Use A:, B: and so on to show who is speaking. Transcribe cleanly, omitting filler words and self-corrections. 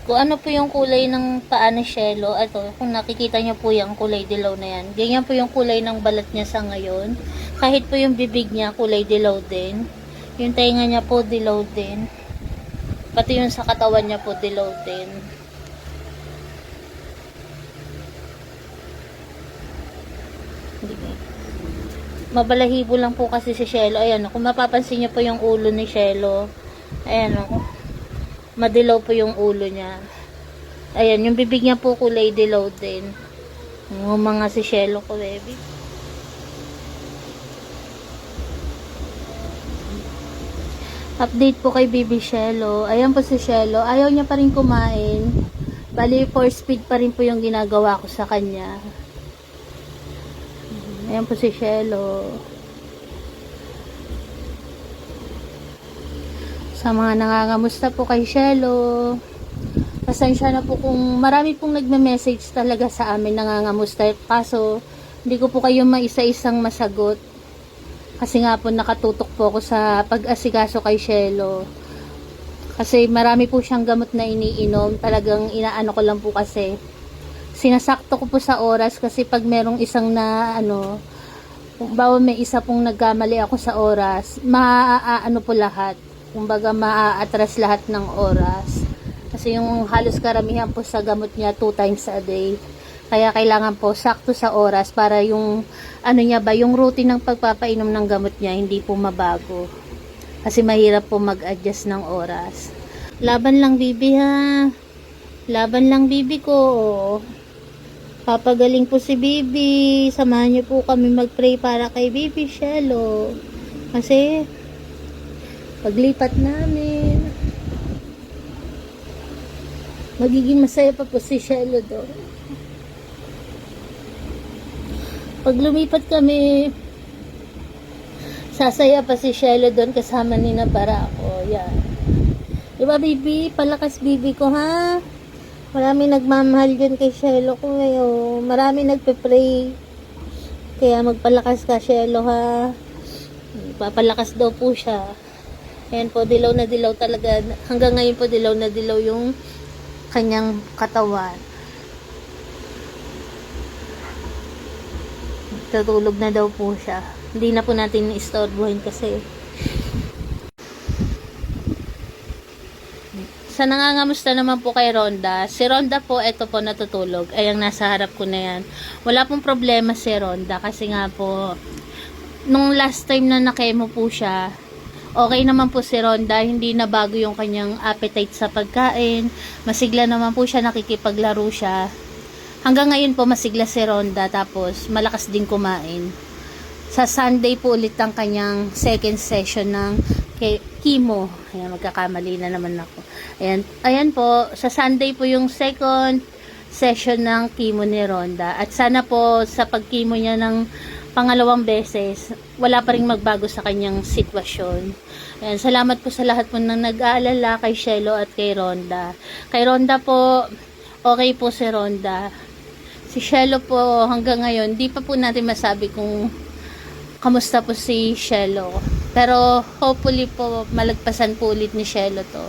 A: Kung ano po yung kulay ng paa ni Shelo, ito, kung nakikita niyo po yung kulay dilaw na yan. Ganyan po yung kulay ng balat niya sa ngayon. Kahit po yung bibig niya, kulay dilaw din. Yung tainga niya po, dilaw din. Pati yung sa katawan niya po, dilaw din. Mabalahibo lang po kasi si Shelo. Ayan, kung mapapansin niyo po yung ulo ni Shelo. Ayan, madilaw po yung ulo niya. Ayan, yung bibig niya po kulay dilaw din. Yung mga si Shelo ko, baby. Update po kay Baby Shelo. Ayan po si Shelo. Ayaw niya pa rin kumain. Bali, 4 speed pa rin po yung ginagawa ko sa kanya. Ayan po si Shelo. Sa mga nangangamusta po kay Shelo, pasensya na po kung marami pong nagme-message talaga sa amin nangangamusta. Kaso, hindi ko po kayo maisa-isang masagot. Kasi nga po nakatutok po ako sa pag-asikaso kay Shelo. Kasi marami po siyang gamot na iniinom. Talagang inaano ko lang po kasi. Sinasakto ko po sa oras kasi pag merong isang na bawa may isa pong nagkamali ako sa oras, maaano po lahat. Kumbaga maaatras lahat ng oras. Kasi yung halos karamihan po sa gamot niya 2 times a day. Kaya kailangan po sakto sa oras para yung yung routine ng pagpapainom ng gamot niya hindi po mabago. Kasi mahirap po mag-adjust ng oras. Laban lang, bibi, ha. Laban lang, bibi ko. Papagaling po si Bibi. Samahan niyo po kami mag-pray para kay Baby Shelo. Kasi paglipat namin, magiging masaya pa po si Shelo doon. Pag lumipat kami, sasaya pa si Shelo doon kasama ni Barako. Yan. Diba, Bibi? Palakas, Bibi ko, ha? Marami nagmamahal dyan kay Shelo ko ngayon. Marami nagpe-pray. Kaya magpalakas ka, Shelo, ha? Papalakas daw po siya. Ayan po, dilaw na dilaw talaga. Hanggang ngayon po, dilaw na dilaw yung kanyang katawan. Tutulog na daw po siya. Hindi na po natin istorbohin kasi. Sa nangangamusta naman po kay Rhonda. Si Rhonda po, eto po natutulog. Ayang nasa harap ko na yan. Wala pong problema si Rhonda kasi nga po, nung last time na nakemo po siya, okay naman po si Rhonda. Hindi na bago yung kanyang appetite sa pagkain. Masigla naman po siya, nakikipaglaro siya. Hanggang ngayon po masigla si Rhonda, tapos malakas din kumain. Sa Sunday po ulit ang kanyang second session ng chemo. Ayan, magkakamali na naman ako. Ayan po, sa Sunday po yung second session ng chemo ni Rhonda. At sana po sa pag-chemo niya ng pangalawang beses, wala pa ring magbago sa kanyang sitwasyon. Ayan, salamat po sa lahat po nang nag-aalala kay Shelo at kay Rhonda. Kay Rhonda po, okay po si Rhonda. Si Shelo po hanggang ngayon, di pa po natin masabi kung kamusta po si Shelo. Pero hopefully po malagpasan po ulit ni Shelo to.